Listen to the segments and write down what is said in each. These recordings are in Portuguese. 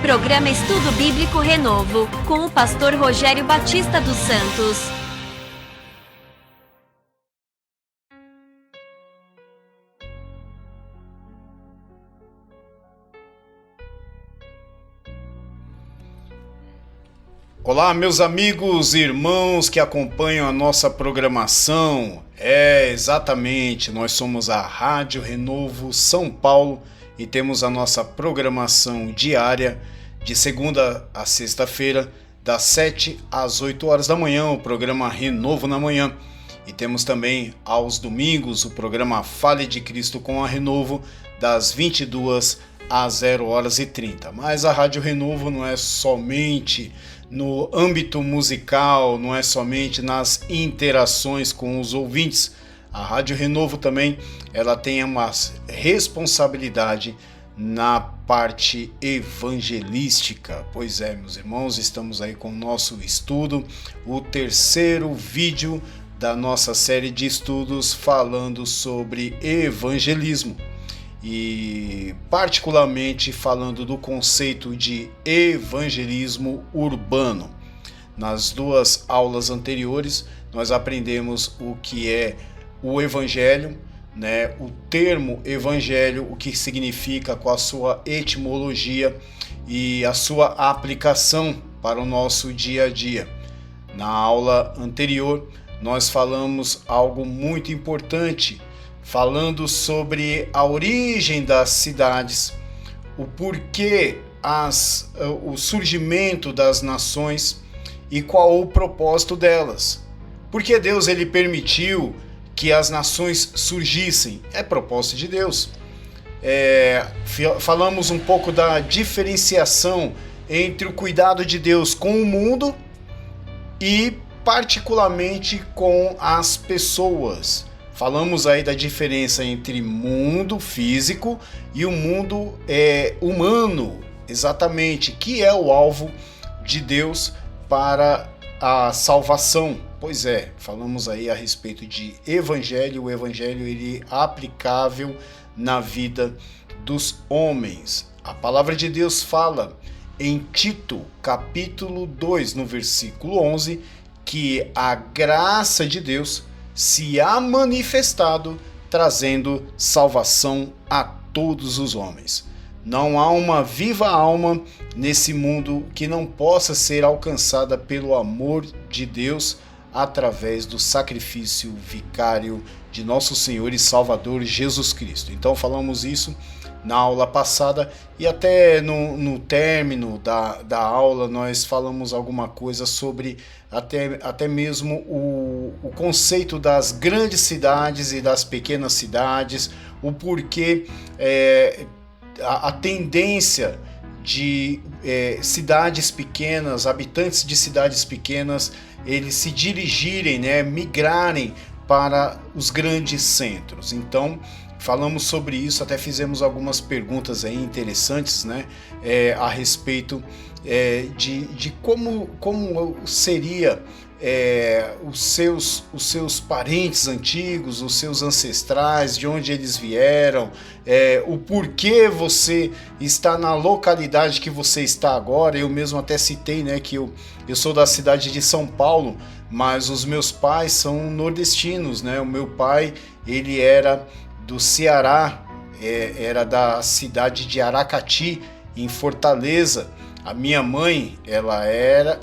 Programa Estudo Bíblico Renovo, com o pastor Rogério Batista dos Santos. Olá, meus amigos e irmãos que acompanham a nossa programação. Exatamente, nós somos a Rádio Renovo São Paulo e temos a nossa programação diária de segunda a sexta-feira, das 7 às 8 horas da manhã, o programa Renovo na Manhã. E temos também aos domingos o programa Fale de Cristo com a Renovo, das 22 às 0 horas e 30. Mas a Rádio Renovo não é somente no âmbito musical, não é somente nas interações com os ouvintes. A Rádio Renovo também ela tem uma responsabilidade na parte evangelística. Pois é, meus irmãos, estamos aí com o nosso estudo, o terceiro vídeo da nossa série de estudos falando sobre evangelismo. E particularmente falando do conceito de evangelismo urbano. Nas duas aulas anteriores, nós aprendemos o que é o evangelho, né? O termo evangelho, o que significa, com a sua etimologia e a sua aplicação para o nosso dia a dia. Na aula anterior, nós falamos algo muito importante, falando sobre a origem das cidades, o porquê, o surgimento das nações e qual o propósito delas. Porque Deus ele permitiu que as nações surgissem? É propósito de Deus. Falamos um pouco da diferenciação entre o cuidado de Deus com o mundo e particularmente com as pessoas. Falamos aí da diferença entre mundo físico e o mundo humano, exatamente, que é o alvo de Deus para a salvação. Pois é, falamos aí a respeito de evangelho, o evangelho ele é aplicável na vida dos homens. A palavra de Deus fala em Tito, capítulo 2, no versículo 11, que a graça de Deus se há manifestado, trazendo salvação a todos os homens. Não há uma viva alma nesse mundo que não possa ser alcançada pelo amor de Deus através do sacrifício vicário de nosso Senhor e Salvador Jesus Cristo. Então falamos isso na aula passada e até no término da aula nós falamos alguma coisa sobre até mesmo o conceito das grandes cidades e das pequenas cidades, o porquê a tendência de cidades pequenas, habitantes de cidades pequenas, eles se dirigirem, migrarem para os grandes centros. Então, falamos sobre isso, até fizemos algumas perguntas aí interessantes, a respeito de como seria os seus parentes antigos, os seus ancestrais, de onde eles vieram, o porquê você está na localidade que você está agora. Eu mesmo até citei, que eu sou da cidade de São Paulo, mas os meus pais são nordestinos, O meu pai, ele era do Ceará, era da cidade de Aracati, em Fortaleza. A minha mãe, ela era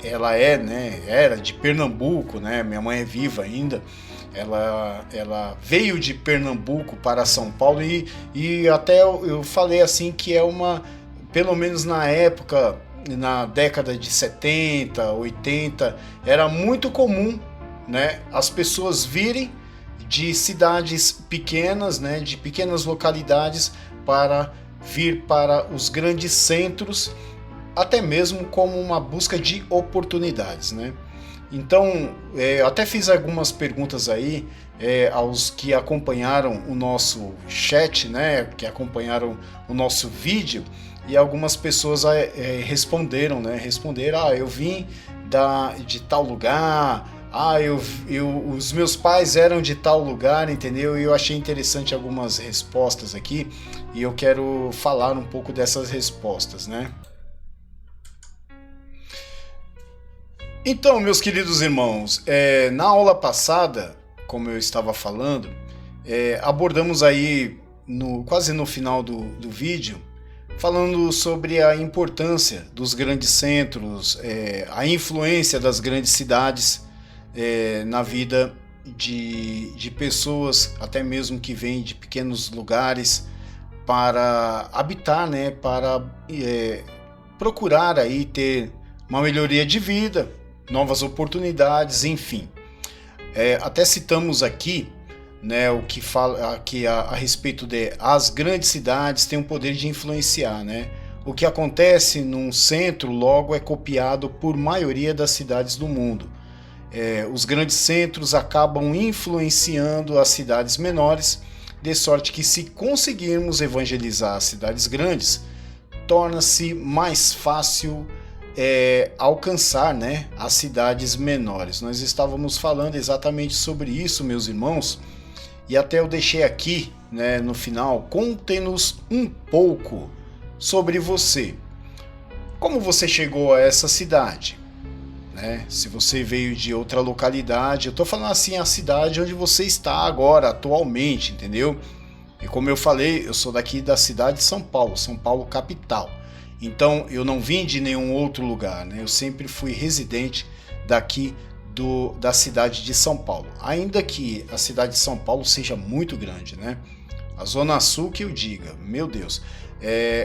de Pernambuco, Minha mãe é viva ainda. Ela veio de Pernambuco para São Paulo e até eu falei assim que pelo menos na época, na década de 70, 80, era muito comum, as pessoas virem de cidades pequenas, de pequenas localidades para vir para os grandes centros, até mesmo como uma busca de oportunidades, Então, até fiz algumas perguntas aí aos que acompanharam o nosso chat, que acompanharam o nosso vídeo, e algumas pessoas responderam, eu vim de tal lugar, os meus pais eram de tal lugar, entendeu? E eu achei interessante algumas respostas aqui, e eu quero falar um pouco dessas respostas, Então, meus queridos irmãos, na aula passada, como eu estava falando, abordamos aí, quase no final do vídeo, falando sobre a importância dos grandes centros, a influência das grandes cidades na vida de pessoas, até mesmo que vêm de pequenos lugares, para habitar, né, para procurar aí ter uma melhoria de vida, novas oportunidades, enfim. Até citamos aqui, né, o que fala aqui a respeito de as grandes cidades têm o poder de influenciar, né? O que acontece num centro logo é copiado por maioria das cidades do mundo. Os grandes centros acabam influenciando as cidades menores, de sorte que, se conseguirmos evangelizar as cidades grandes, torna-se mais fácil alcançar, né, as cidades menores. Nós estávamos falando exatamente sobre isso, meus irmãos, e até eu deixei aqui, né, no final, conte-nos um pouco sobre você. Como você chegou a essa cidade? Né? Se você veio de outra localidade, eu estou falando assim, a cidade onde você está agora, atualmente, entendeu? E como eu falei, eu sou daqui da cidade de São Paulo capital. Então eu não vim de nenhum outro lugar, né? Eu sempre fui residente daqui da cidade de São Paulo. Ainda que a cidade de São Paulo seja muito grande, né? A Zona Sul que eu diga, meu Deus.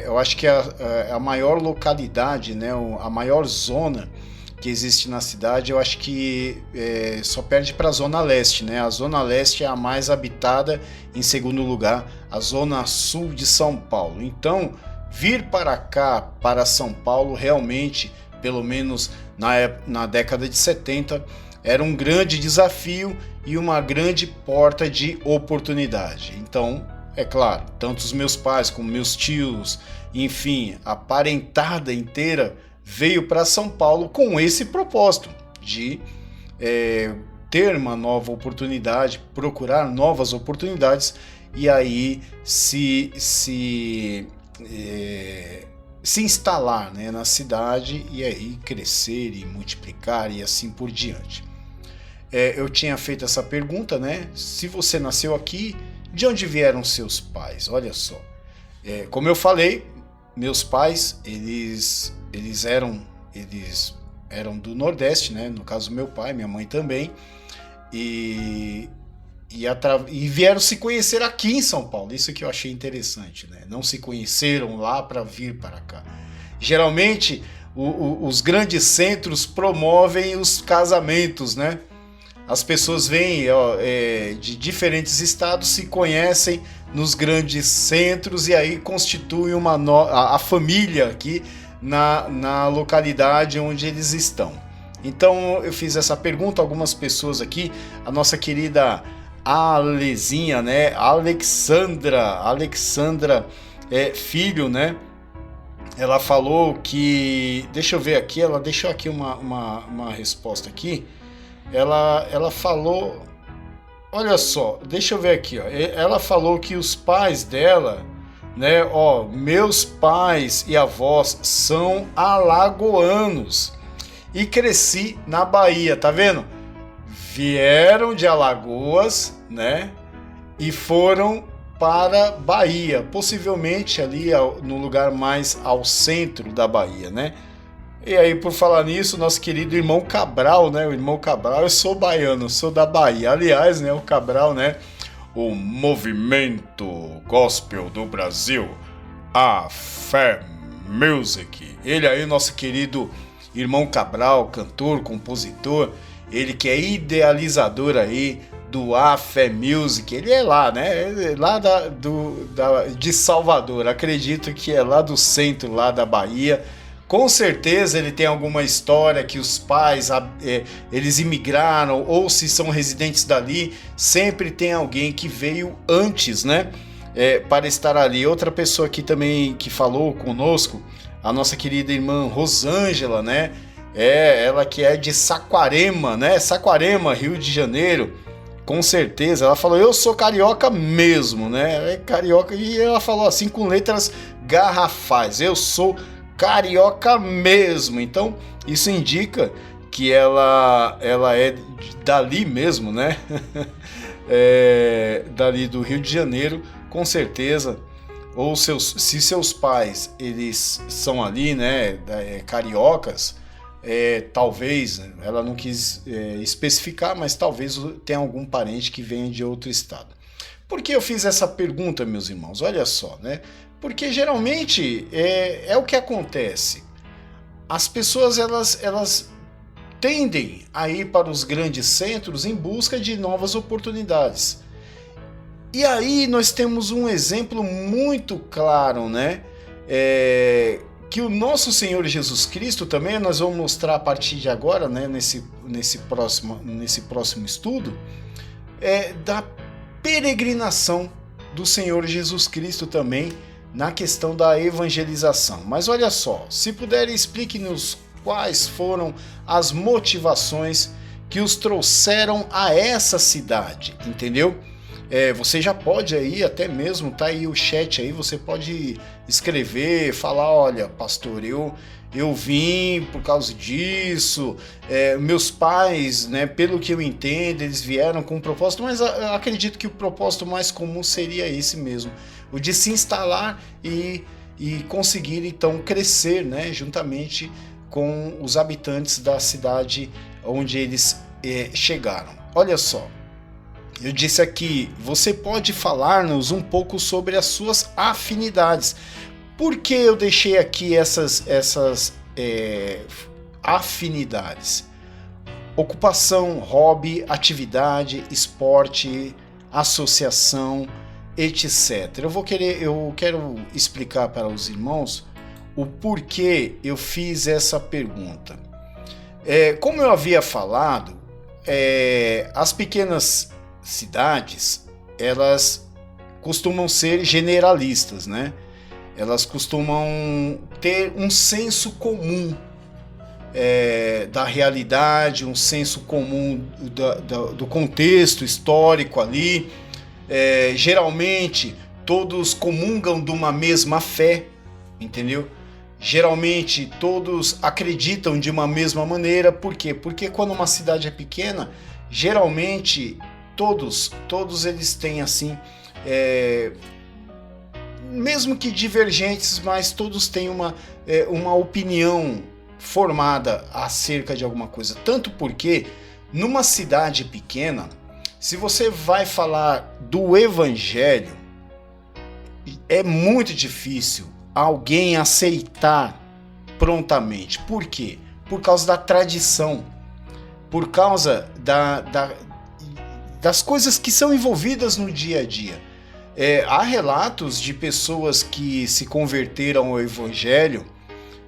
Eu acho que a maior localidade, né? A maior zona que existe na cidade, eu acho que só perde para a Zona Leste, né? A Zona Leste é a mais habitada, em segundo lugar, a Zona Sul de São Paulo. Então, vir para cá, para São Paulo, realmente, pelo menos na década de 70, era um grande desafio e uma grande porta de oportunidade. Então, é claro, tanto os meus pais como meus tios, enfim, a parentada inteira veio para São Paulo com esse propósito de ter uma nova oportunidade, procurar novas oportunidades e aí se instalar, né, na cidade e aí crescer e multiplicar e assim por diante. Eu tinha feito essa pergunta, né? Se você nasceu aqui, de onde vieram seus pais? Olha só. Como eu falei, meus pais, eles eram do Nordeste, né? No caso, meu pai, minha mãe também. E vieram se conhecer aqui em São Paulo. Isso que eu achei interessante, né? Não se conheceram lá para vir para cá. Geralmente, os grandes centros promovem os casamentos, né? As pessoas vêm de diferentes estados, se conhecem nos grandes centros e aí constituem a família aqui na localidade onde eles estão. Então eu fiz essa pergunta a algumas pessoas aqui, a nossa querida Alezinha, né? Alexandra Filho, né? Ela falou que, deixa eu ver aqui, ela deixou aqui uma resposta aqui. Ela falou, olha só, deixa eu ver aqui, ó. Ela falou que os pais dela, né, meus pais e avós são alagoanos e cresci na Bahia, tá vendo? Vieram de Alagoas, né, e foram para Bahia, possivelmente ali no lugar mais ao centro da Bahia, né? E aí, por falar nisso, nosso querido irmão Cabral, né? O irmão Cabral, eu sou baiano, sou da Bahia. Aliás, né, o Cabral, né, o movimento gospel do Brasil, a Fé Music. Ele aí, nosso querido irmão Cabral, cantor, compositor, ele que é idealizador aí do A Fé Music. Ele é lá, né? Lá de Salvador, acredito que é lá do centro, lá da Bahia. Com certeza ele tem alguma história que os pais eles imigraram ou se são residentes dali, sempre tem alguém que veio antes, né, para estar ali. Outra pessoa aqui também que falou conosco, a nossa querida irmã Rosângela, né, ela que é de Saquarema, né, Saquarema, Rio de Janeiro, com certeza. Ela falou, eu sou carioca mesmo, né, carioca, e ela falou assim com letras garrafais, eu sou carioca mesmo. Então isso indica que ela é dali mesmo, né? Dali do Rio de Janeiro, com certeza. Ou se seus pais eles são ali, né, cariocas, talvez, ela não quis especificar, mas talvez tenha algum parente que venha de outro estado. Por que eu fiz essa pergunta, meus irmãos? Olha só, né? Porque geralmente é o que acontece. As pessoas elas tendem a ir para os grandes centros em busca de novas oportunidades. E aí nós temos um exemplo muito claro, né? Que o nosso Senhor Jesus Cristo também, nós vamos mostrar a partir de agora, né? nesse próximo estudo, da peregrinação do Senhor Jesus Cristo também na questão da evangelização. Mas olha só, se puder, explique-nos quais foram as motivações que os trouxeram a essa cidade, entendeu? Você já pode aí, até mesmo, tá aí o chat aí, você pode escrever, falar, olha, pastor, eu vim por causa disso, meus pais, né, pelo que eu entendo, eles vieram com um propósito, mas eu acredito que o propósito mais comum seria esse mesmo, o de se instalar e conseguir então crescer, né, juntamente com os habitantes da cidade onde eles chegaram. Olha só, eu disse aqui, você pode falar-nos um pouco sobre as suas afinidades. Por que eu deixei aqui essas afinidades? Ocupação, hobby, atividade, esporte, associação, etc. Eu quero explicar para os irmãos o porquê eu fiz essa pergunta. Como eu havia falado, as pequenas cidades, elas costumam ser generalistas, né? Elas costumam ter um senso comum da realidade, um senso comum do contexto histórico ali. Geralmente, todos comungam de uma mesma fé, entendeu? Geralmente, todos acreditam de uma mesma maneira. Por quê? Porque quando uma cidade é pequena, geralmente todos eles têm assim, mesmo que divergentes, mas todos têm uma opinião formada acerca de alguma coisa. Tanto porque numa cidade pequena, se você vai falar do evangelho, é muito difícil alguém aceitar prontamente. Por quê? Por causa da tradição, por causa das coisas que são envolvidas no dia a dia. Há relatos de pessoas que se converteram ao evangelho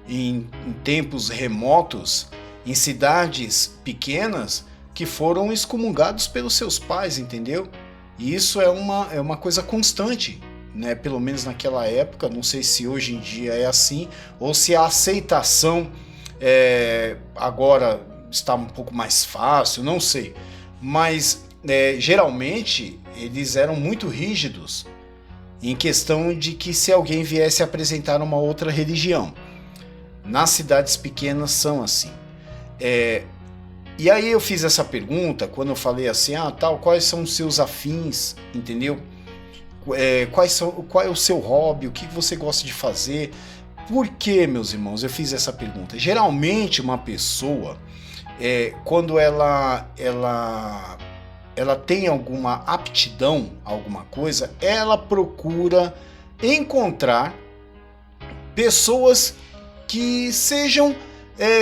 em tempos remotos, em cidades pequenas, que foram excomungados pelos seus pais, entendeu? E isso é uma coisa constante, né? Pelo menos naquela época. Não sei se hoje em dia é assim, ou se a aceitação agora está um pouco mais fácil, não sei. Mas geralmente eles eram muito rígidos em questão de que se alguém viesse apresentar uma outra religião. Nas cidades pequenas são assim. E aí eu fiz essa pergunta quando eu falei assim, quais são os seus afins, entendeu? Qual é o seu hobby, o que você gosta de fazer? Por que, meus irmãos, eu fiz essa pergunta? Geralmente uma pessoa, quando ela tem alguma aptidão a alguma coisa, ela procura encontrar pessoas que sejam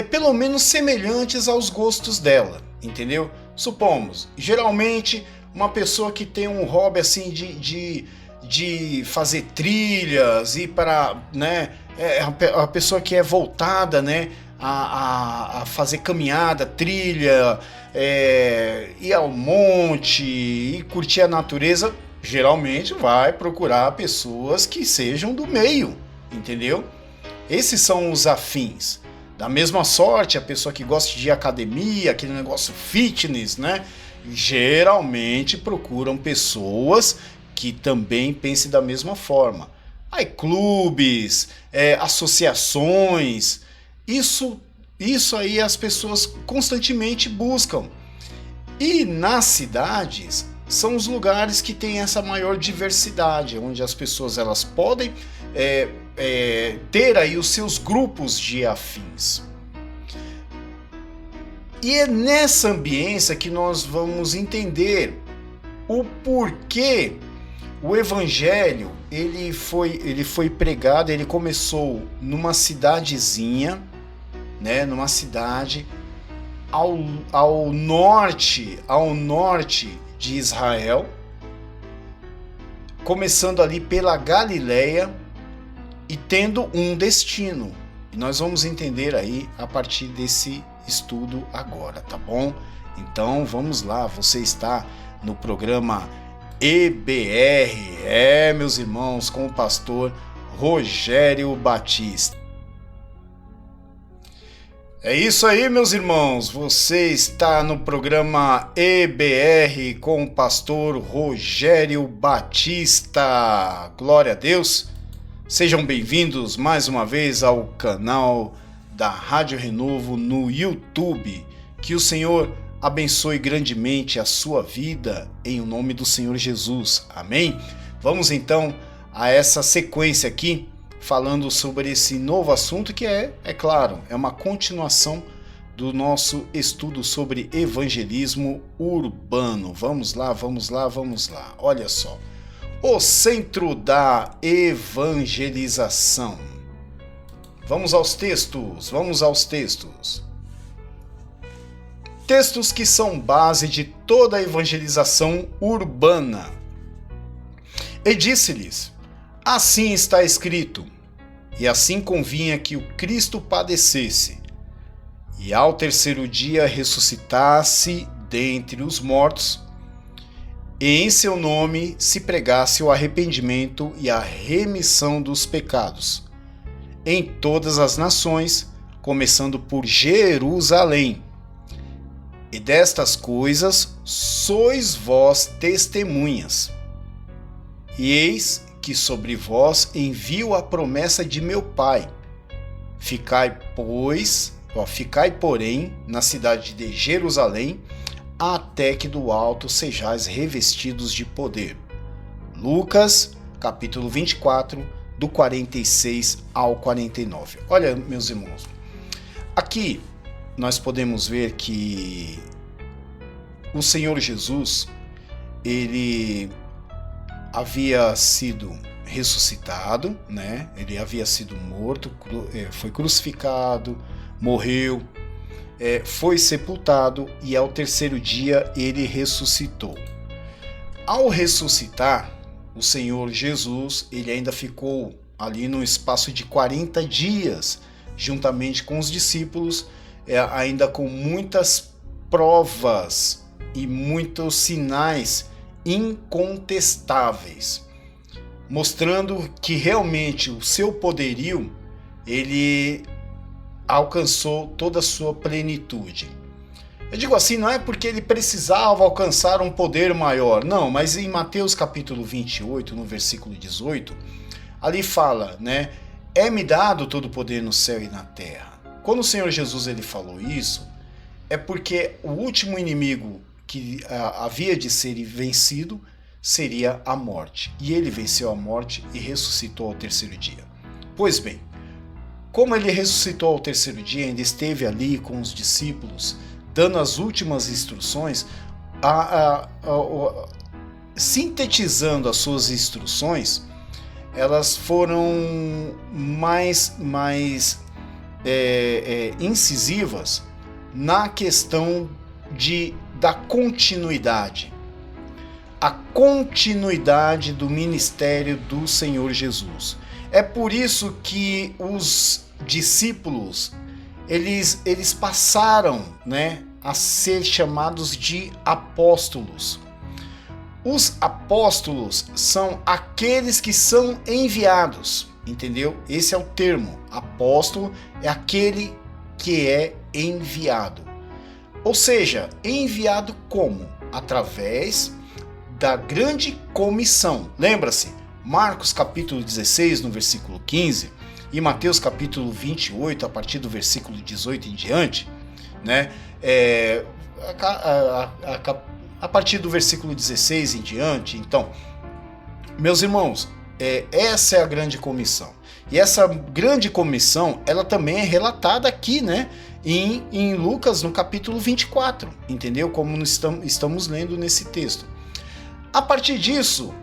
pelo menos semelhantes aos gostos dela, entendeu? Supomos, geralmente uma pessoa que tem um hobby assim de fazer trilhas, ir para, né, a pessoa que é voltada, né, a fazer caminhada, trilha, ir ao monte e curtir a natureza, geralmente vai procurar pessoas que sejam do meio, entendeu? Esses são os afins. Da mesma sorte, a pessoa que gosta de academia, aquele negócio fitness, né? Geralmente procuram pessoas que também pensem da mesma forma. Aí clubes, associações, isso Isso aí as pessoas constantemente buscam. E nas cidades são os lugares que têm essa maior diversidade, onde as pessoas elas podem ter aí os seus grupos de afins. E é nessa ambiência que nós vamos entender o porquê o evangelho ele foi pregado. Ele começou numa cidadezinha, né, numa cidade ao norte de Israel, começando ali pela Galileia e tendo um destino. E nós vamos entender aí a partir desse estudo agora, tá bom? Então vamos lá, você está no programa EBR, meus irmãos, com o pastor Rogério Batista. É isso aí, meus irmãos, você está no programa EBR com o pastor Rogério Batista. Glória a Deus! Sejam bem-vindos mais uma vez ao canal da Rádio Renovo no YouTube. Que o Senhor abençoe grandemente a sua vida em nome do Senhor Jesus. Amém? Vamos então a essa sequência aqui, falando sobre esse novo assunto que é claro, é uma continuação do nosso estudo sobre evangelismo urbano. Vamos lá. Olha só. O centro da evangelização. Vamos aos textos. Textos que são base de toda a evangelização urbana. E disse-lhes: assim está escrito, e assim convinha que o Cristo padecesse, e ao terceiro dia ressuscitasse dentre os mortos, e em seu nome se pregasse o arrependimento e a remissão dos pecados, em todas as nações, começando por Jerusalém. E destas coisas sois vós testemunhas. E eis que sobre vós envio a promessa de meu Pai. Ficai, porém, na cidade de Jerusalém, até que do alto sejais revestidos de poder. Lucas, capítulo 24, do 46 ao 49. Olha, meus irmãos, aqui nós podemos ver que o Senhor Jesus, ele havia sido ressuscitado, né? Ele havia sido morto, foi crucificado, morreu, foi sepultado e ao terceiro dia ele ressuscitou. Ao ressuscitar, o Senhor Jesus, ele ainda ficou ali no espaço de 40 dias, juntamente com os discípulos, ainda com muitas provas e muitos sinais incontestáveis, mostrando que realmente o seu poderio, ele alcançou toda a sua plenitude. Eu digo assim, não é porque ele precisava alcançar um poder maior, não, mas em Mateus capítulo 28, no versículo 18, ali fala, né, é-me dado todo o poder no céu e na terra. Quando o Senhor Jesus ele falou isso, é porque o último inimigo que havia de ser vencido seria a morte. E ele venceu a morte e ressuscitou ao terceiro dia. Pois bem, como ele ressuscitou ao terceiro dia, ainda esteve ali com os discípulos, dando as últimas instruções, sintetizando as suas instruções, elas foram mais incisivas na questão da continuidade. A continuidade do ministério do Senhor Jesus. É por isso que os discípulos, eles passaram, né, a ser chamados de apóstolos. Os apóstolos são aqueles que são enviados, entendeu? Esse é o termo. Apóstolo é aquele que é enviado. Ou seja, enviado como? Através da grande comissão. Lembra-se, Marcos capítulo 16, no versículo 15, e Mateus capítulo 28, a partir do versículo 18 em diante, né? A partir do versículo 16 em diante. Então, meus irmãos, essa é a grande comissão. E essa grande comissão, ela também é relatada aqui, né? Em Lucas, no capítulo 24, entendeu? Como estamos lendo nesse texto. A partir disso,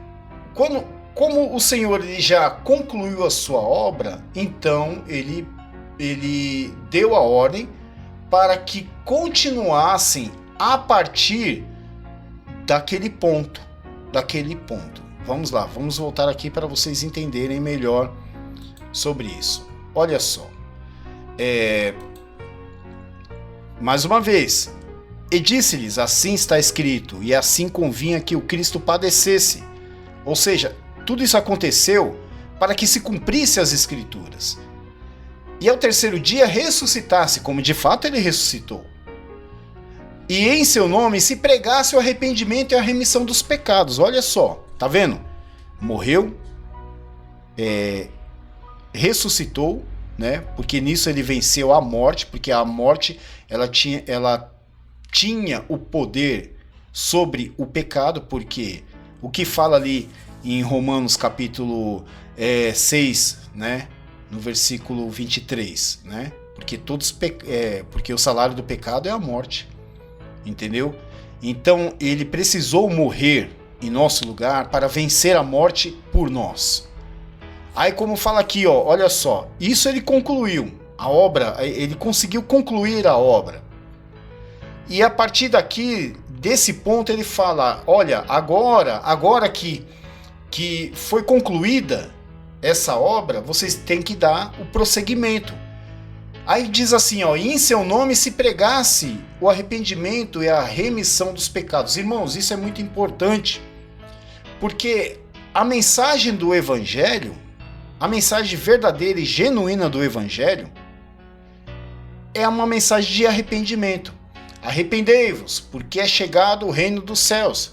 como o Senhor ele já concluiu a sua obra, então ele deu a ordem para que continuassem a partir daquele ponto. Vamos lá, vamos voltar aqui para vocês entenderem melhor sobre isso. Olha só. Mais uma vez, e disse-lhes, assim está escrito, e assim convinha que o Cristo padecesse. Ou seja, tudo isso aconteceu para que se cumprisse as Escrituras. E ao terceiro dia ressuscitasse, como de fato ele ressuscitou. E em seu nome se pregasse o arrependimento e a remissão dos pecados. Olha só, tá vendo? Morreu, ressuscitou, né? Porque nisso ele venceu a morte, porque a morte ela tinha o poder sobre o pecado, porque o que fala ali em Romanos capítulo 6, né? No versículo 23, né? Porque o salário do pecado é a morte, entendeu? Então ele precisou morrer em nosso lugar para vencer a morte por nós. Aí como fala aqui, ó, olha só, isso ele concluiu a obra, ele conseguiu concluir a obra. E a partir daqui, desse ponto ele fala, olha, agora que foi concluída essa obra, vocês têm que dar o prosseguimento. Aí diz assim, ó, e em seu nome se pregasse o arrependimento e a remissão dos pecados. Irmãos, isso é muito importante, porque a mensagem do Evangelho, a mensagem verdadeira e genuína do Evangelho, é uma mensagem de arrependimento. Arrependei-vos, porque é chegado o reino dos céus.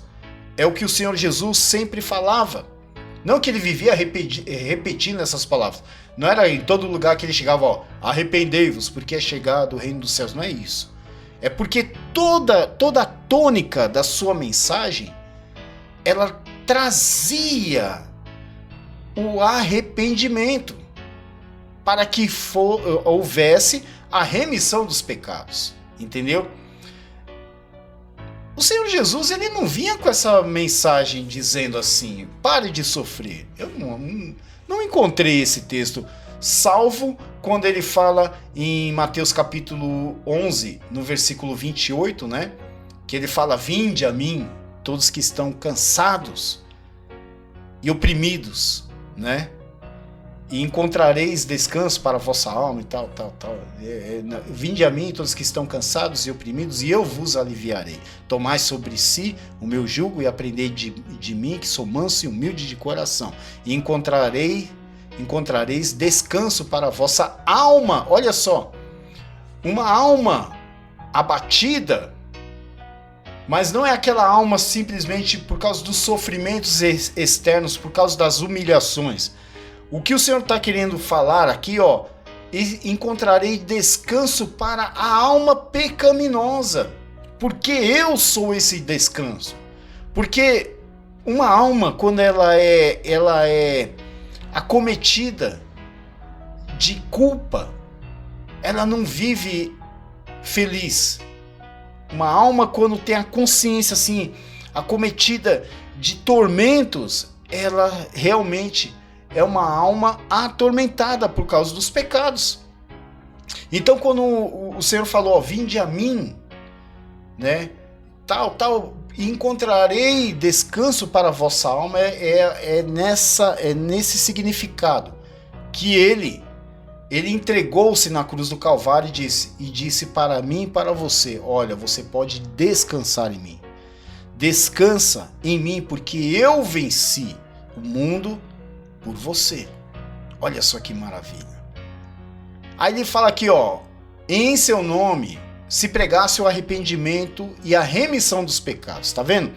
É o que o Senhor Jesus sempre falava. Não que ele vivia repetindo essas palavras. Não era em todo lugar que ele chegava, ó, arrependei-vos, porque é chegado o reino dos céus. Não é isso. É porque toda a tônica da sua mensagem, ela trazia o arrependimento para que houvesse a remissão dos pecados. Entendeu? O Senhor Jesus, ele não vinha com essa mensagem dizendo assim, pare de sofrer. Eu não encontrei esse texto, salvo quando ele fala em Mateus capítulo 11, no versículo 28, né? Que ele fala, vinde a mim, todos que estão cansados e oprimidos, né? E encontrareis descanso para a vossa alma e tal. Vinde a mim todos que estão cansados e oprimidos, e eu vos aliviarei. Tomai sobre si o meu jugo e aprendei de mim, que sou manso e humilde de coração. E encontrareis descanso para a vossa alma. Olha só, uma alma abatida, mas não é aquela alma simplesmente por causa dos sofrimentos externos, por causa das humilhações. O que o Senhor está querendo falar aqui, ó, encontrarei descanso para a alma pecaminosa, porque eu sou esse descanso. Porque uma alma, quando ela é acometida de culpa, ela não vive feliz. Uma alma, quando tem a consciência assim, acometida de tormentos, ela realmente é uma alma atormentada por causa dos pecados. Então, quando o Senhor falou, ó, vinde a mim, né, e encontrarei descanso para a vossa alma, é nesse significado que ele entregou-se na cruz do Calvário e disse para mim e para você, olha, você pode descansar em mim. Descansa em mim, porque eu venci o mundo por você. Olha só que maravilha. Aí ele fala aqui, ó, em seu nome se pregasse o arrependimento e a remissão dos pecados. Tá vendo?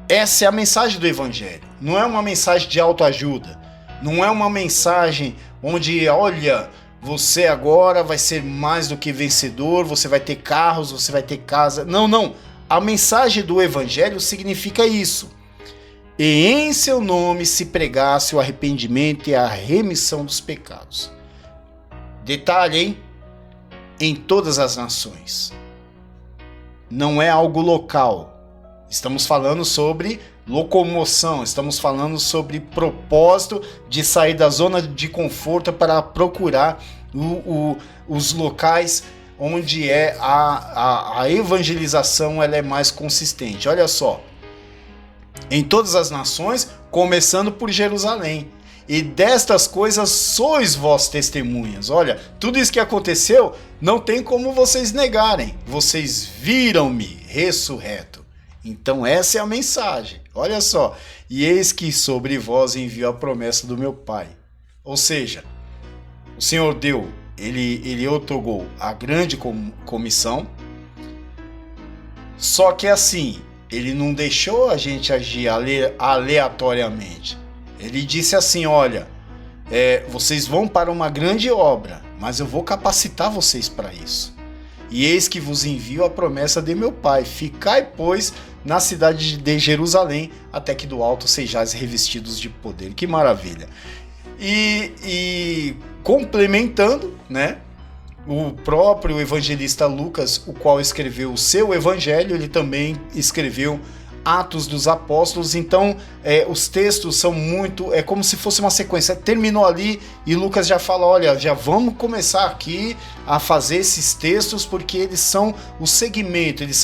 Essa é a mensagem do Evangelho. Não é uma mensagem de autoajuda. Não é uma mensagem onde, olha, você agora vai ser mais do que vencedor, você vai ter carros, você vai ter casa. Não, não. A mensagem do evangelho significa isso. E em seu nome se pregasse o arrependimento e a remissão dos pecados. Detalhe, hein? Em todas as nações. Não é algo local. Estamos falando sobre locomoção, estamos falando sobre propósito de sair da zona de conforto para procurar os locais onde a evangelização ela é mais consistente. Olha só, em todas as nações, começando por Jerusalém. E destas coisas sois vós testemunhas. Olha, tudo isso que aconteceu não tem como vocês negarem. Vocês viram-me ressurreto. Então essa é a mensagem. Olha só. E eis que sobre vós enviou a promessa do meu Pai. Ou seja, o Senhor deu, ele outorgou a grande comissão. Só que assim, ele não deixou a gente agir aleatoriamente. Ele disse assim, olha, vocês vão para uma grande obra, mas eu vou capacitar vocês para isso. E eis que vos envio a promessa de meu Pai. Ficai, pois, na cidade de Jerusalém, até que do alto sejais revestidos de poder. Que maravilha! E complementando, né, o próprio evangelista Lucas, o qual escreveu o seu evangelho, ele também escreveu Atos dos Apóstolos. Então os textos são muito, é como se fosse uma sequência, terminou ali e Lucas já fala, olha, já vamos começar aqui a fazer esses textos, porque eles são o segmento, eles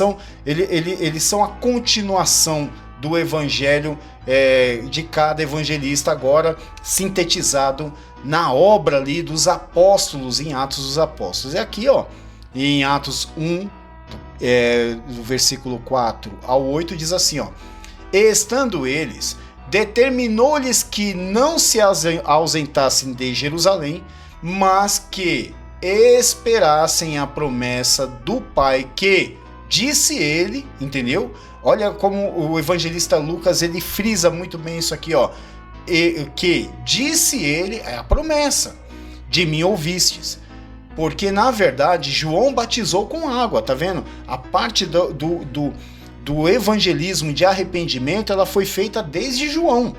são a continuação do evangelho de cada evangelista, agora sintetizado na obra ali dos apóstolos, em Atos dos Apóstolos. É aqui, ó, em Atos 1, do versículo 4 ao 8, diz assim, ó: e estando eles, determinou-lhes que não se ausentassem de Jerusalém, mas que esperassem a promessa do Pai, que disse ele, entendeu? Olha como o evangelista Lucas, ele frisa muito bem isso aqui, ó. Que disse ele, é a promessa, de mim ouvistes. Porque, na verdade, João batizou com água, tá vendo? A parte do evangelismo de arrependimento, ela foi feita desde João.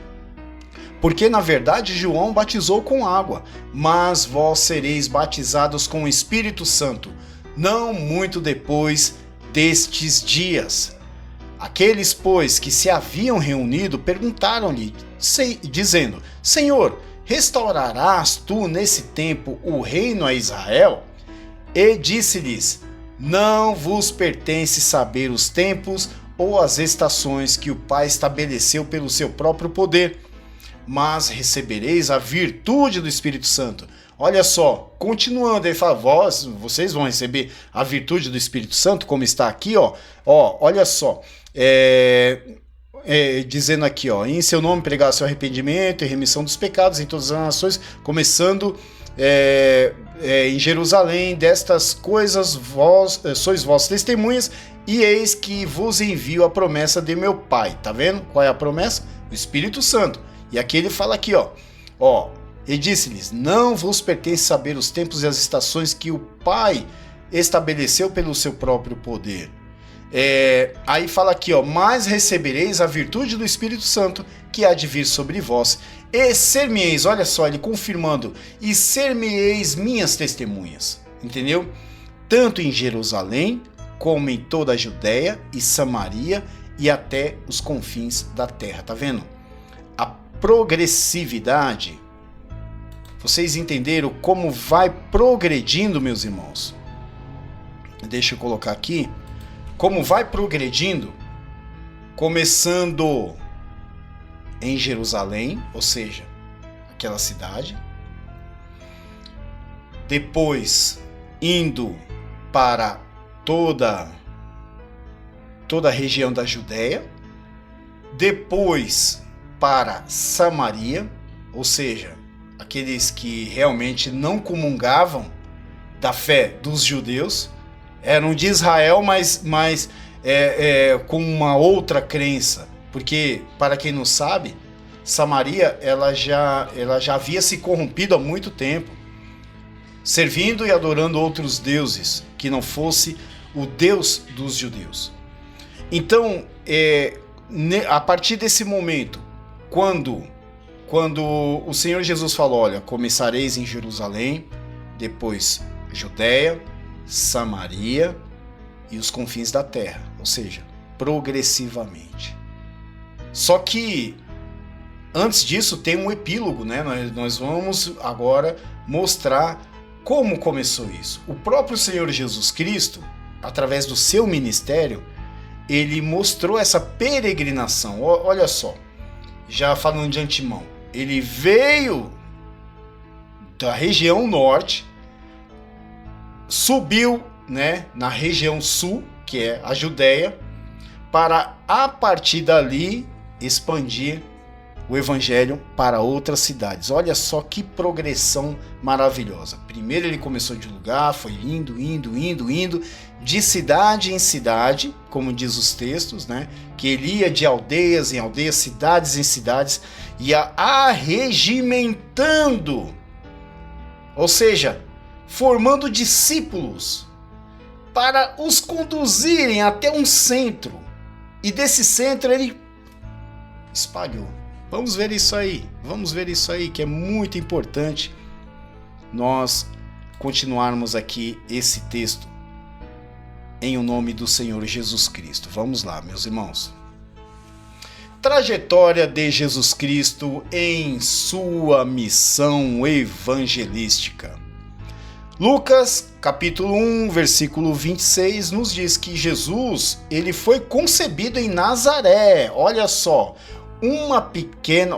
Porque, na verdade, João batizou com água. Mas vós sereis batizados com o Espírito Santo, não muito depois destes dias. Aqueles, pois, que se haviam reunido, perguntaram-lhe, dizendo, Senhor, restaurarás tu nesse tempo o reino a Israel? E disse-lhes, não vos pertence saber os tempos ou as estações que o Pai estabeleceu pelo seu próprio poder, mas recebereis a virtude do Espírito Santo. Olha só, continuando, ele fala, vocês vão receber a virtude do Espírito Santo, como está aqui, ó, olha só, dizendo aqui, ó, em seu nome pregar seu arrependimento e remissão dos pecados em todas as nações, começando em Jerusalém. Destas coisas sois vós testemunhas, e eis que vos envio a promessa de meu Pai. Tá vendo? Qual é a promessa? O Espírito Santo. E aqui ele fala aqui, ó, e disse-lhes, não vos pertence saber os tempos e as estações que o Pai estabeleceu pelo seu próprio poder. Aí fala aqui, ó, mas recebereis a virtude do Espírito Santo, que há de vir sobre vós, e ser-me-eis, olha só, ele confirmando, e ser-me-eis minhas testemunhas, entendeu? Tanto em Jerusalém, como em toda a Judéia e Samaria, e até os confins da terra, tá vendo? A progressividade, vocês entenderam como vai progredindo, meus irmãos? Deixa eu colocar aqui. Como vai progredindo, começando em Jerusalém, ou seja, aquela cidade, depois indo para toda a região da Judéia, depois para Samaria, ou seja, aqueles que realmente não comungavam da fé dos judeus, eram de Israel, mas com uma outra crença. Porque, para quem não sabe, Samaria ela já havia se corrompido há muito tempo, servindo e adorando outros deuses, que não fosse o Deus dos judeus. Então, a partir desse momento, quando o Senhor Jesus falou, olha, começareis em Jerusalém, depois Judéia, Samaria e os confins da terra, ou seja, progressivamente. Só que antes disso tem um epílogo, né? Nós vamos agora mostrar como começou isso. O próprio Senhor Jesus Cristo, através do seu ministério, ele mostrou essa peregrinação. Olha só, já falando de antemão, ele veio da região norte, subiu, né, na região sul, que é a Judéia, para a partir dali expandir o evangelho para outras cidades. Olha só que progressão maravilhosa. Primeiro ele começou de lugar, foi indo, de cidade em cidade, como diz os textos, né? Que ele ia de aldeias em aldeias, cidades em cidades, ia arregimentando, ou seja, formando discípulos para os conduzirem até um centro. E desse centro ele espalhou. Vamos ver isso aí, que é muito importante nós continuarmos aqui esse texto em o nome do Senhor Jesus Cristo. Vamos lá, meus irmãos. Trajetória de Jesus Cristo em sua missão evangelística. Lucas, capítulo 1, versículo 26, nos diz que Jesus, ele foi concebido em Nazaré. Olha só, uma pequena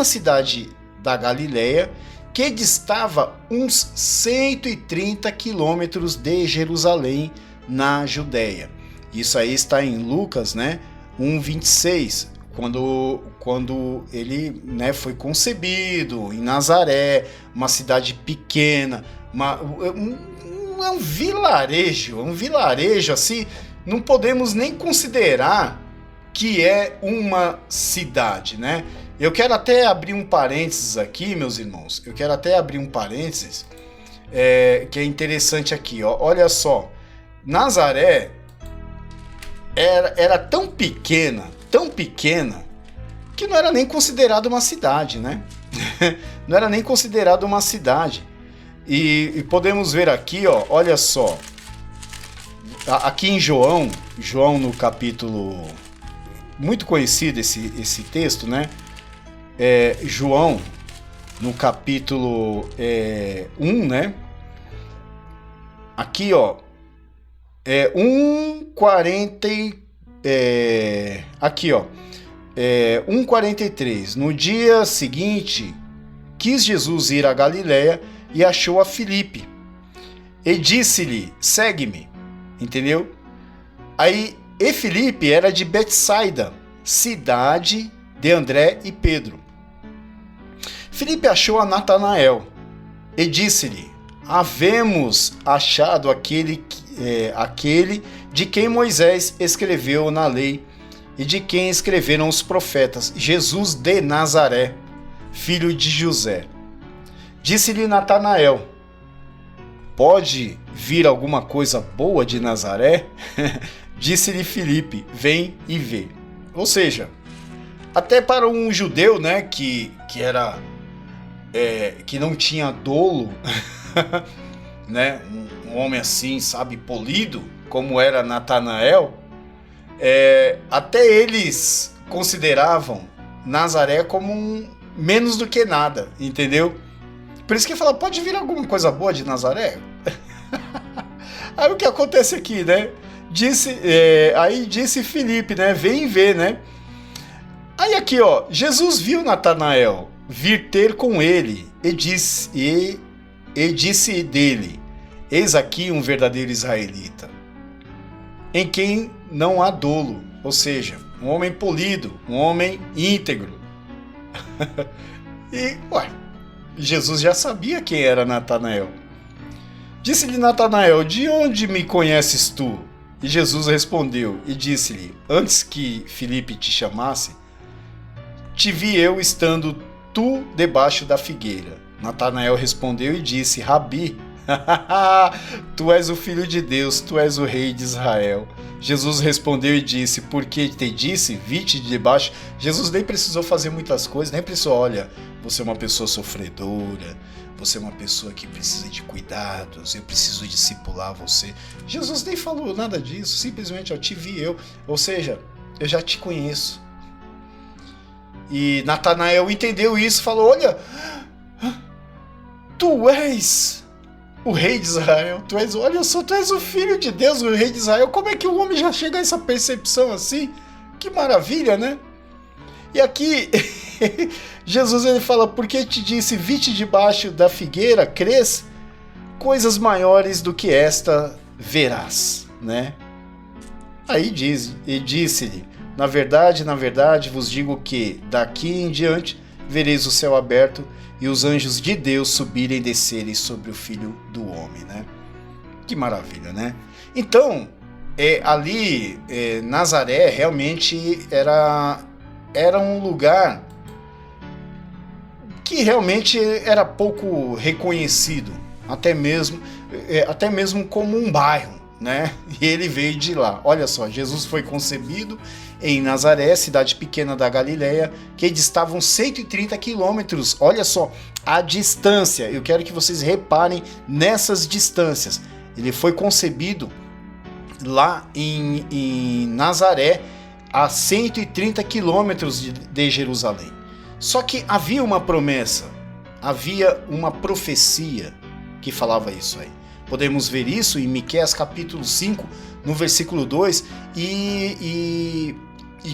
cidade da Galileia que distava uns 130 quilômetros de Jerusalém, na Judéia. Isso aí está em Lucas, né, 1:26, quando ele, né, foi concebido em Nazaré, uma cidade pequena, um vilarejo assim, não podemos nem considerar que é uma cidade, né? Eu quero até abrir um parênteses aqui, meus irmãos. Que é interessante aqui, ó. Olha só, Nazaré era tão pequena, que não era nem considerada uma cidade, né? Não era nem considerada uma cidade. E podemos ver aqui, ó, olha só. Aqui em João no capítulo... Muito conhecido esse texto, né? João, no capítulo 1, né? Aqui, ó, 1:40, aqui, ó, 1:43. No dia seguinte, quis Jesus ir a Galiléia e achou a Filipe. E disse-lhe, segue-me. Entendeu? Aí, e Filipe era de Betsaida, cidade de André e Pedro. Filipe achou a Natanael e disse-lhe, havemos achado aquele de quem Moisés escreveu na lei e de quem escreveram os profetas, Jesus de Nazaré, filho de José. Disse-lhe Natanael, pode vir alguma coisa boa de Nazaré? Disse-lhe Filipe, vem e vê. Ou seja, até para um judeu, né, que não tinha dolo, né, um homem assim, sabe, polido, como era Natanael, até eles consideravam Nazaré como menos do que nada, entendeu? Por isso que ele fala, pode vir alguma coisa boa de Nazaré? Aí o que acontece aqui, né? Aí disse Filipe, né? Vem ver, né? Aí aqui, ó, Jesus viu Natanael vir ter com ele e disse dele, eis aqui um verdadeiro israelita, em quem não há dolo, ou seja, um homem polido, um homem íntegro. E, Jesus já sabia quem era Natanael. Disse-lhe Natanael, de onde me conheces tu? E Jesus respondeu e disse-lhe, antes que Filipe te chamasse, te vi eu estando tu debaixo da figueira. Natanael respondeu e disse: Rabi, tu és o filho de Deus, tu és o rei de Israel. Jesus respondeu e disse: por que te disse, vi-te de debaixo? Jesus nem precisou fazer muitas coisas, nem precisou, olha, você é uma pessoa sofredora, você é uma pessoa que precisa de cuidados, eu preciso discipular você. Jesus nem falou nada disso, simplesmente, te vi eu, ou seja, eu já te conheço. E Natanael entendeu isso e falou: olha, tu és o rei de Israel, tu és o filho de Deus, o rei de Israel. Como é que o homem já chega a essa percepção assim? Que maravilha, né? E aqui Jesus ele fala: porque te disse, vi-te debaixo da figueira, crês? Coisas maiores do que esta verás, né? Aí disse-lhe: na verdade vos digo que daqui em diante vereis o céu aberto e os anjos de Deus subirem e descerem sobre o Filho do Homem, né? Que maravilha, né? Então, ali, Nazaré realmente era um lugar que realmente era pouco reconhecido, até mesmo como um bairro, né? E ele veio de lá. Olha só, Jesus foi concebido em Nazaré, cidade pequena da Galileia, que distavam 130 quilômetros. Olha só a distância. Eu quero que vocês reparem nessas distâncias. Ele foi concebido lá em Nazaré, a 130 quilômetros de Jerusalém. Só que havia uma promessa, havia uma profecia que falava isso aí. Podemos ver isso em Miqueias capítulo 5, no versículo 2, e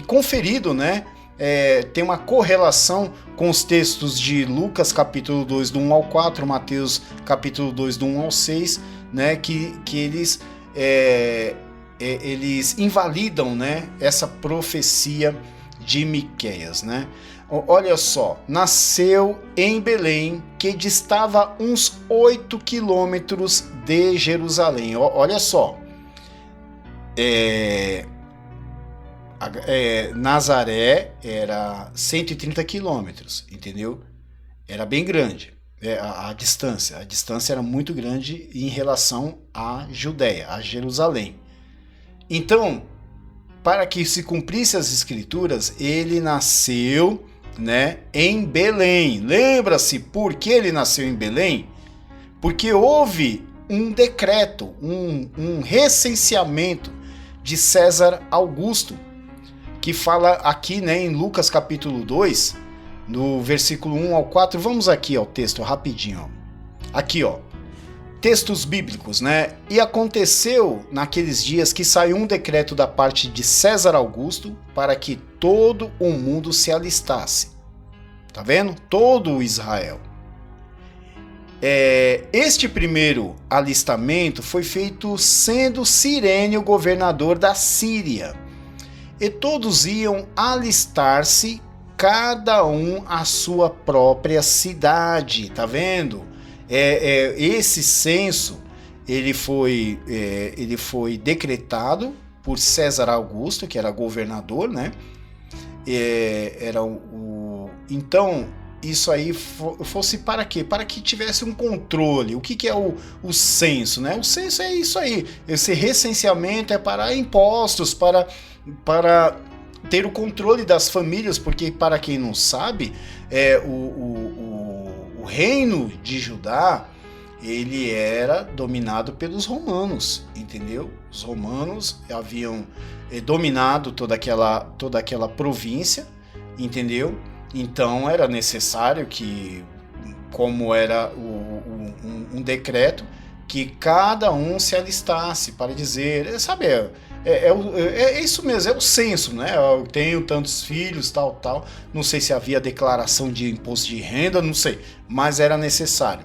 conferido, né? Tem uma correlação com os textos de Lucas capítulo 2, do 1 ao 4, Mateus capítulo 2, do 1 ao 6, né? Que eles invalidam, né, essa profecia de Miqueias, né? Olha só, nasceu em Belém, que distava uns 8 quilômetros de Jerusalém. Olha só, Nazaré era 130 quilômetros, entendeu? Era bem grande, a distância era muito grande em relação à Judéia, a Jerusalém. Então, para que se cumprisse as escrituras, ele nasceu, né, em Belém. Lembra-se por que ele nasceu em Belém? Porque houve um decreto, um recenseamento de César Augusto, que fala aqui, né, em Lucas capítulo 2, no versículo 1 ao 4. Vamos aqui ao texto rapidinho. Ó. Aqui, ó. Textos bíblicos, né? E aconteceu naqueles dias que saiu um decreto da parte de César Augusto para que todo o mundo se alistasse. Tá vendo? Todo o Israel. Este primeiro alistamento foi feito sendo Cirene o governador da Síria. E todos iam alistar-se, cada um à sua própria cidade. Tá vendo? Esse censo ele foi decretado por César Augusto, que era governador, né? Então, isso aí fosse para quê? Para que tivesse um controle. O que é o censo, né? O censo é isso aí. Esse recenseamento é para impostos, para ter o controle das famílias, porque, para quem não sabe, o reino de Judá, ele era dominado pelos romanos, entendeu? Os romanos haviam dominado toda aquela província, entendeu? Então era necessário que, como era um decreto, que cada um se alistasse para dizer, sabe, é isso mesmo, é o censo, né? Eu tenho tantos filhos, tal. Não sei se havia declaração de imposto de renda, não sei, mas era necessário.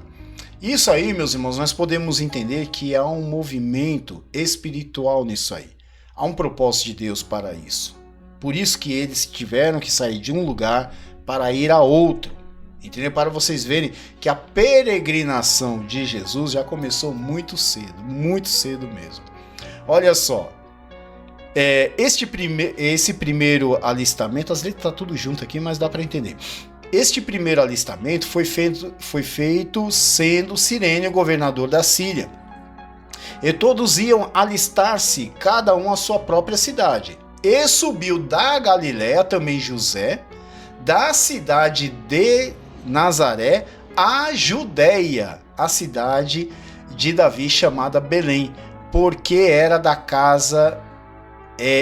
Isso aí, meus irmãos, nós podemos entender que há um movimento espiritual nisso aí. Há um propósito de Deus para isso. Por isso que eles tiveram que sair de um lugar para ir a outro. Entendeu? Para vocês verem que a peregrinação de Jesus já começou muito cedo mesmo. Olha só, Esse primeiro alistamento, as letras tá tudo junto aqui, mas dá para entender. Este primeiro alistamento foi feito sendo Cirene governador da Síria. E todos iam alistar-se, cada um à sua própria cidade. E subiu da Galiléia também José, da cidade de Nazaré, à Judéia, a cidade de Davi chamada Belém, porque era da casa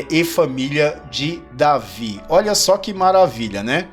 e família de Davi. Olha só que maravilha, né?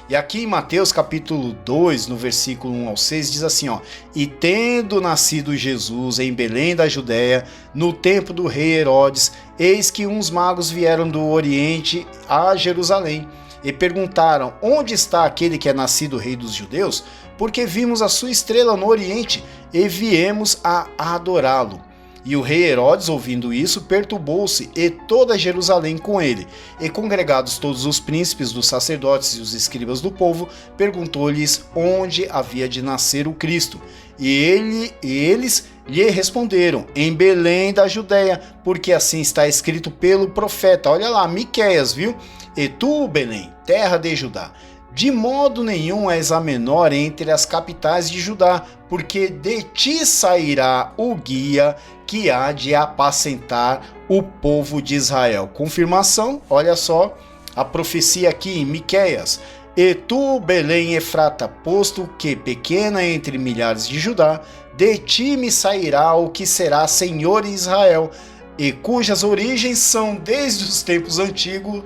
E aqui em Mateus capítulo 2, no versículo 1 ao 6, diz assim, ó: E tendo nascido Jesus em Belém da Judéia, no tempo do rei Herodes, eis que uns magos vieram do Oriente a Jerusalém, e perguntaram: Onde está aquele que é nascido rei dos judeus? Porque vimos a sua estrela no Oriente, e viemos a adorá-lo. E o rei Herodes, ouvindo isso, perturbou-se, e toda Jerusalém com ele. E congregados todos os príncipes dos sacerdotes e os escribas do povo, perguntou-lhes onde havia de nascer o Cristo. E eles lhe responderam: Em Belém da Judéia, porque assim está escrito pelo profeta. Olha lá, Miqueias, viu? E tu, Belém, terra de Judá, de modo nenhum és a menor entre as capitais de Judá, porque de ti sairá o guia que há de apacentar o povo de Israel. Confirmação, olha só, a profecia aqui em Miqueias. E tu, Belém Efrata, posto que pequena entre milhares de Judá, de ti me sairá o que será Senhor em Israel, e cujas origens são desde os tempos antigos,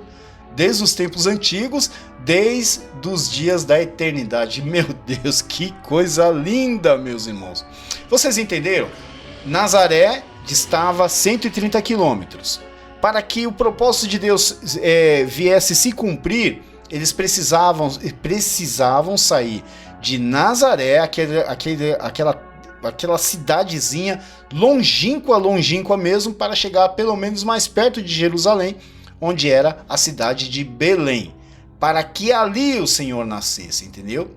desde os dias da eternidade. Meu Deus, que coisa linda, meus irmãos. Vocês entenderam? Nazaré distava 130 quilômetros. Para que o propósito de Deus viesse se cumprir, eles precisavam sair de Nazaré, aquela cidadezinha longínqua mesmo, para chegar pelo menos mais perto de Jerusalém, onde era a cidade de Belém, para que ali o Senhor nascesse, entendeu?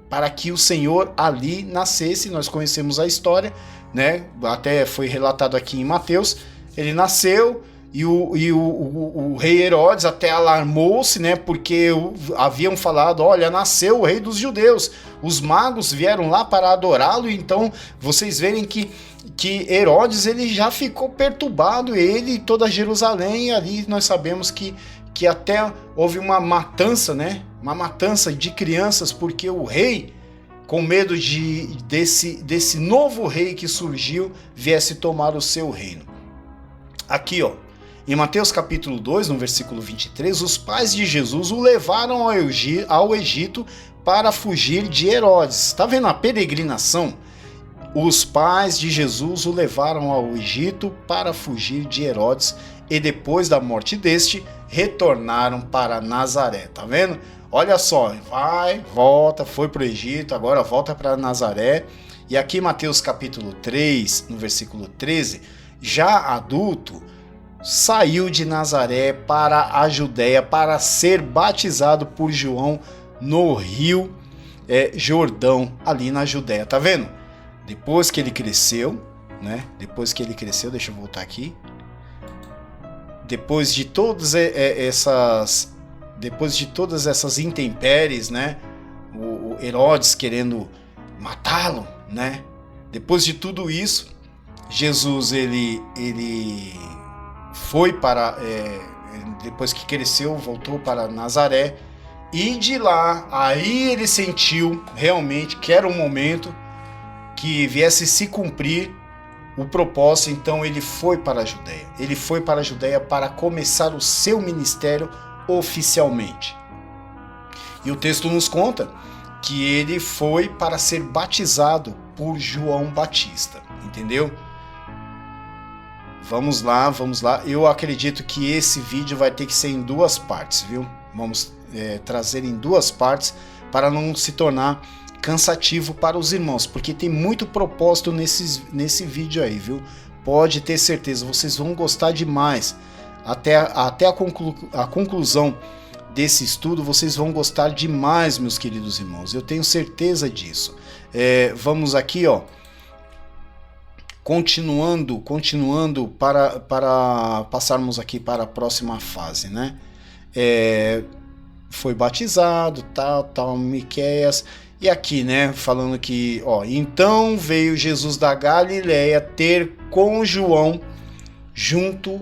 Para que o Senhor ali nascesse. Nós conhecemos a história, né? Até foi relatado aqui em Mateus. Ele nasceu e o rei Herodes até alarmou-se, né? Porque haviam falado: olha, nasceu o rei dos judeus. Os magos vieram lá para adorá-lo. Então vocês verem que Herodes ele já ficou perturbado, ele e toda Jerusalém. E ali nós sabemos que até houve uma matança, né? Uma matança de crianças, porque o rei, com medo desse novo rei que surgiu, viesse tomar o seu reino. Aqui, ó, em Mateus capítulo 2, no versículo 23, os pais de Jesus o levaram ao Egito para fugir de Herodes. Está vendo a peregrinação? Os pais de Jesus o levaram ao Egito para fugir de Herodes, e depois da morte deste, retornaram para Nazaré. Tá vendo? Olha só, volta, foi para o Egito, agora volta para Nazaré. E aqui Mateus capítulo 3, no versículo 13, já adulto, saiu de Nazaré para a Judéia para ser batizado por João no rio Jordão, ali na Judéia. Tá vendo? Depois que ele cresceu, né? Deixa eu voltar aqui. Depois de todas essas intempéries, né? O Herodes querendo matá-lo, né? Depois de tudo isso, Jesus ele foi para depois que cresceu, voltou para Nazaré, e de lá aí ele sentiu realmente que era o momento que viesse se cumprir o propósito. Então ele foi para a Judéia. Ele foi para a Judéia para começar o seu ministério oficialmente. E o texto nos conta que ele foi para ser batizado por João Batista, entendeu? Vamos lá. Eu acredito que esse vídeo vai ter que ser em duas partes, viu? Vamos trazer em duas partes para não se tornar cansativo para os irmãos, porque tem muito propósito nesse vídeo aí, viu? Pode ter certeza, vocês vão gostar demais. Até a conclusão desse estudo, vocês vão gostar demais, meus queridos irmãos. Eu tenho certeza disso. Vamos aqui, ó. continuando para passarmos aqui para a próxima fase, né? Foi batizado, tal, Miqueias. E aqui, né, falando que, então veio Jesus da Galileia ter com João junto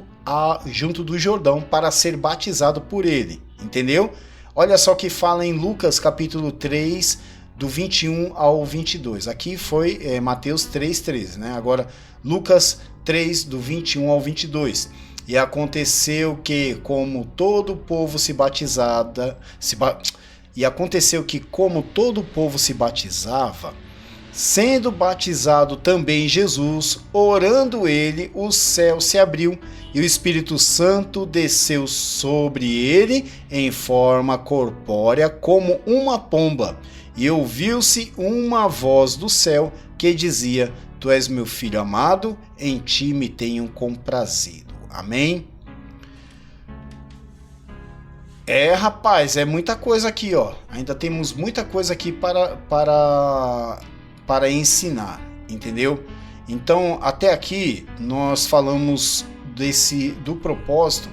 do Jordão para ser batizado por ele, entendeu? Olha só que fala em Lucas capítulo 3, do 21 ao 22. Aqui foi Mateus 3:13, né? Agora Lucas 3, do 21 ao 22. E aconteceu que, como todo o povo se batizava, sendo batizado também Jesus, orando ele, o céu se abriu e o Espírito Santo desceu sobre ele em forma corpórea como uma pomba. E ouviu-se uma voz do céu que dizia: Tu és meu filho amado, em ti me tenho comprazido. Amém? Rapaz, é muita coisa aqui, Ainda temos muita coisa aqui para ensinar, entendeu? Então, até aqui nós falamos do propósito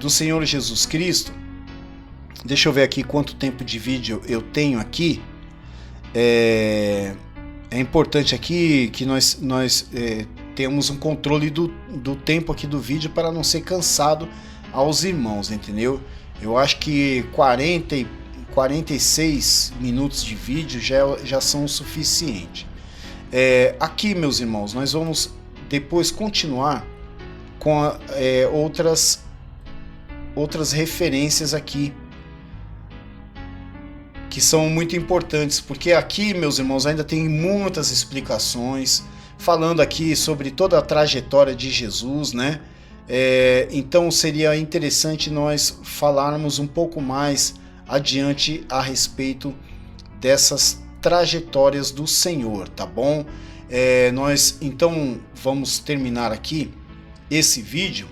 do Senhor Jesus Cristo. Deixa eu ver aqui quanto tempo de vídeo eu tenho aqui. É importante aqui que nós temos um controle do tempo aqui do vídeo para não ser cansado aos irmãos, entendeu? Eu acho que 46 minutos de vídeo já são o suficiente. Aqui, meus irmãos, nós vamos depois continuar com outras referências aqui que são muito importantes, porque aqui, meus irmãos, ainda tem muitas explicações falando aqui sobre toda a trajetória de Jesus, né? Então seria interessante nós falarmos um pouco mais adiante a respeito dessas trajetórias do Senhor, tá bom? Nós então vamos terminar aqui esse vídeo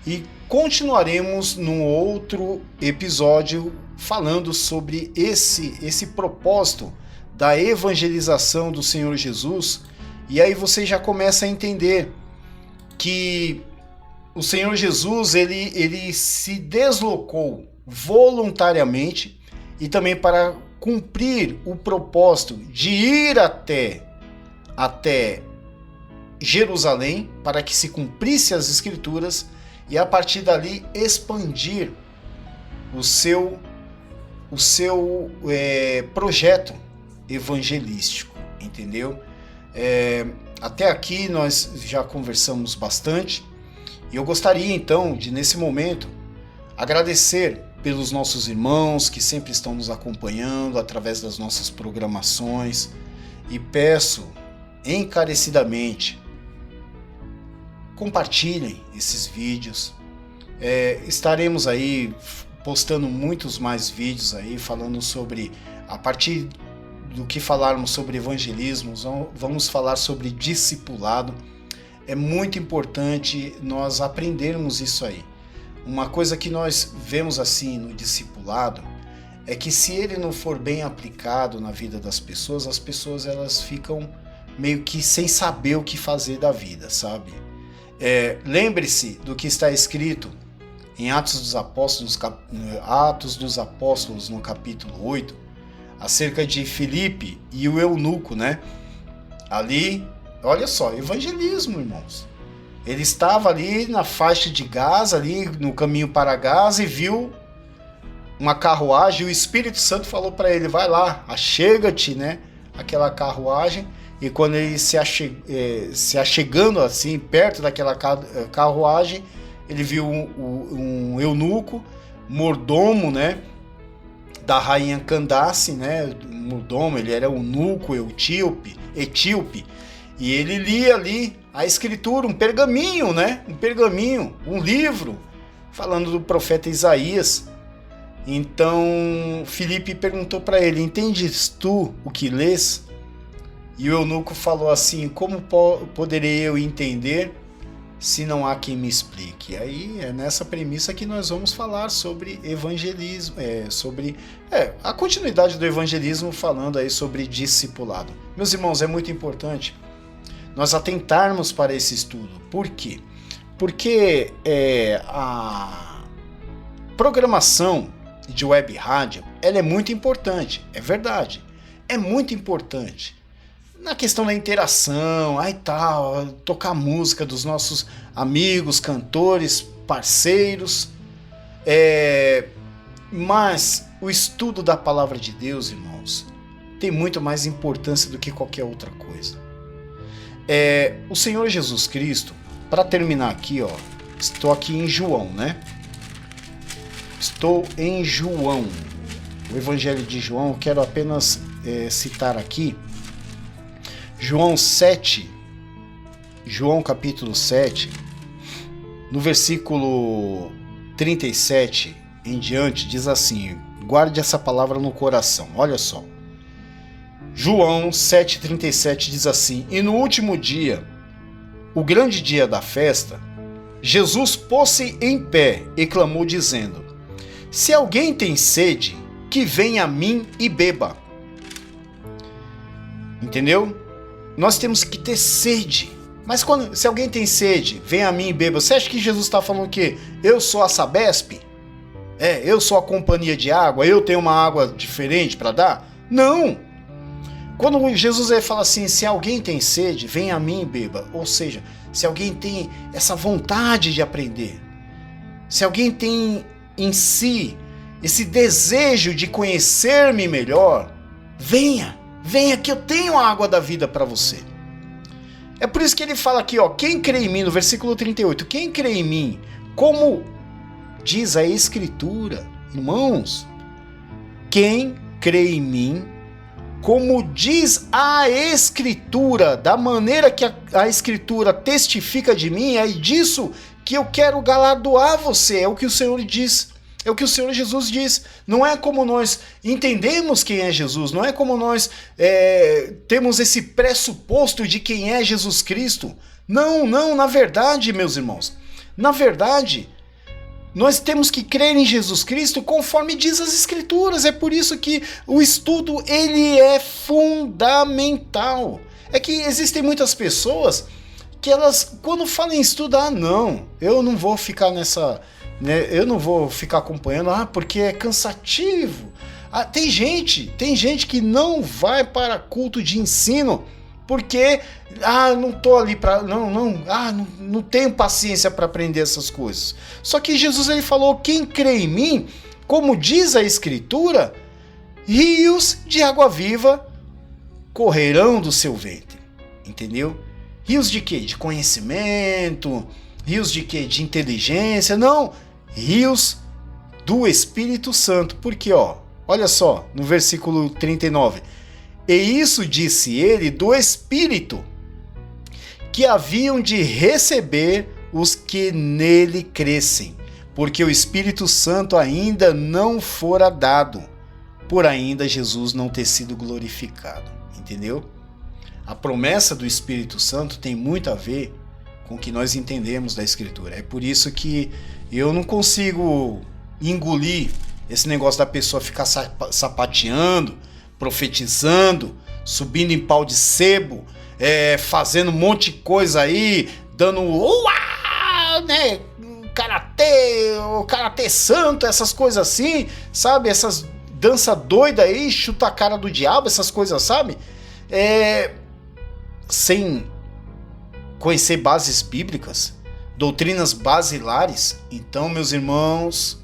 e continuaremos num outro episódio falando sobre esse propósito da evangelização do Senhor Jesus. E aí você já começa a entender que o Senhor Jesus ele se deslocou voluntariamente e também para cumprir o propósito de ir até Jerusalém para que se cumprisse as Escrituras e a partir dali expandir o seu projeto evangelístico, entendeu? Até aqui nós já conversamos bastante e eu gostaria então de, nesse momento, agradecer pelos nossos irmãos que sempre estão nos acompanhando através das nossas programações e peço encarecidamente, compartilhem esses vídeos. Estaremos aí postando muitos mais vídeos aí falando sobre, a partir do que falarmos sobre evangelismo, vamos falar sobre discipulado. É muito importante nós aprendermos isso aí. Uma coisa que nós vemos assim no discipulado é que se ele não for bem aplicado na vida das pessoas, as pessoas elas ficam meio que sem saber o que fazer da vida, sabe? Lembre-se do que está escrito em Atos dos Apóstolos, no capítulo 8, acerca de Filipe e o eunuco, né? Ali, olha só, evangelismo, irmãos. Ele estava ali na faixa de Gaza, ali no caminho para Gaza, e viu uma carruagem, e o Espírito Santo falou para ele: vai lá, achega-te, né? Aquela carruagem. E quando ele se achegando assim, perto daquela carruagem, ele viu um eunuco, mordomo, né, da rainha Candace, né, mordomo, ele era eunuco, etíope, e ele lia ali a escritura, um pergaminho, né, um livro, falando do profeta Isaías. Então, Filipe perguntou para ele: entendes tu o que lês? E o eunuco falou assim: como poderei eu entender se não há quem me explique? Aí é nessa premissa que nós vamos falar sobre evangelismo, sobre a continuidade do evangelismo, falando aí sobre discipulado. Meus irmãos, é muito importante nós atentarmos para esse estudo. Por quê? Porque a programação de web rádio, ela é muito importante, é verdade, é muito importante. Na questão da interação, tocar música dos nossos amigos, cantores, parceiros, mas o estudo da palavra de Deus, irmãos, tem muito mais importância do que qualquer outra coisa. O Senhor Jesus Cristo, para terminar aqui, estou aqui em João, né? Estou em João, o Evangelho de João, eu quero apenas citar aqui, João capítulo 7, no versículo 37 em diante, diz assim, guarde essa palavra no coração, olha só. João 7,37 diz assim, e no último dia, o grande dia da festa, Jesus pôs-se em pé e clamou dizendo, se alguém tem sede, que venha a mim e beba. Entendeu? Nós temos que ter sede. Mas se alguém tem sede, venha a mim e beba. Você acha que Jesus está falando que eu sou a Sabesp? Eu sou a companhia de água, eu tenho uma água diferente para dar? Não! Quando Jesus fala assim, se alguém tem sede, venha a mim e beba. Ou seja, se alguém tem essa vontade de aprender, se alguém tem em si esse desejo de conhecer-me melhor, venha que eu tenho a água da vida para você. É por isso que ele fala aqui, quem crê em mim, no versículo 38, quem crê em mim, como diz a Escritura, irmãos, quem crê em mim, como diz a Escritura, da maneira que a Escritura testifica de mim, é disso que eu quero galardoar você, é o que o Senhor diz. É o que o Senhor Jesus diz. Não é como nós entendemos quem é Jesus, não é como nós temos esse pressuposto de quem é Jesus Cristo. Não, na verdade, meus irmãos, na verdade, nós temos que crer em Jesus Cristo conforme diz as Escrituras. É por isso que o estudo ele é fundamental. É que existem muitas pessoas que elas, quando falam em estudo, não, eu não vou ficar nessa... eu não vou ficar acompanhando, porque é cansativo. Tem gente que não vai para culto de ensino porque não tô ali para não tenho paciência para aprender essas coisas. Só que Jesus ele falou, quem crê em mim, como diz a Escritura, rios de água viva correrão do seu ventre. Entendeu? Rios de quê? De conhecimento, rios de quê? De inteligência, não, rios do Espírito Santo, porque olha só, no versículo 39, e isso disse ele do Espírito, que haviam de receber os que nele crescem, porque o Espírito Santo ainda não fora dado, por ainda Jesus não ter sido glorificado, entendeu? A promessa do Espírito Santo tem muito a ver com o que nós entendemos da Escritura. É por isso que eu não consigo engolir esse negócio da pessoa ficar sapateando, profetizando, subindo em pau de sebo, fazendo um monte de coisa aí, dando né, karatê santo, essas coisas assim, sabe? Essas dança doida aí, chuta a cara do diabo, essas coisas, sabe? Sem conhecer bases bíblicas, doutrinas basilares. Então, meus irmãos,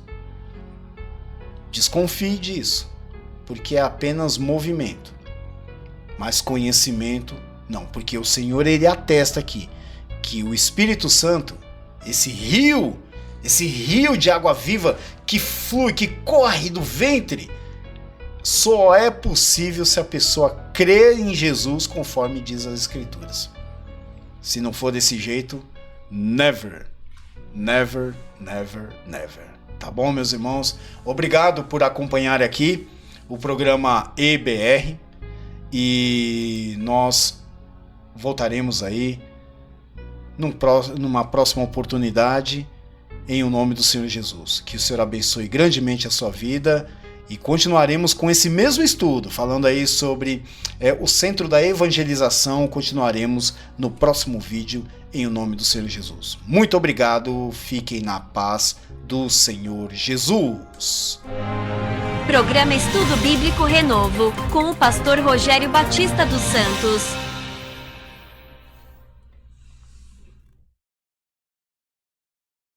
desconfie disso, porque é apenas movimento, mas conhecimento não, porque o Senhor ele atesta aqui que o Espírito Santo, esse rio de água viva que flui, que corre do ventre, só é possível se a pessoa crer em Jesus conforme diz as Escrituras. Se não for desse jeito, never. Tá bom, meus irmãos? Obrigado por acompanhar aqui o programa EBR e nós voltaremos aí numa próxima oportunidade em o nome do Senhor Jesus. Que o Senhor abençoe grandemente a sua vida E continuaremos com esse mesmo estudo, falando aí sobre o centro da evangelização. Continuaremos no próximo vídeo, em o nome do Senhor Jesus. Muito obrigado, fiquem na paz do Senhor Jesus. Programa Estudo Bíblico Renovo, com o pastor Rogério Batista dos Santos.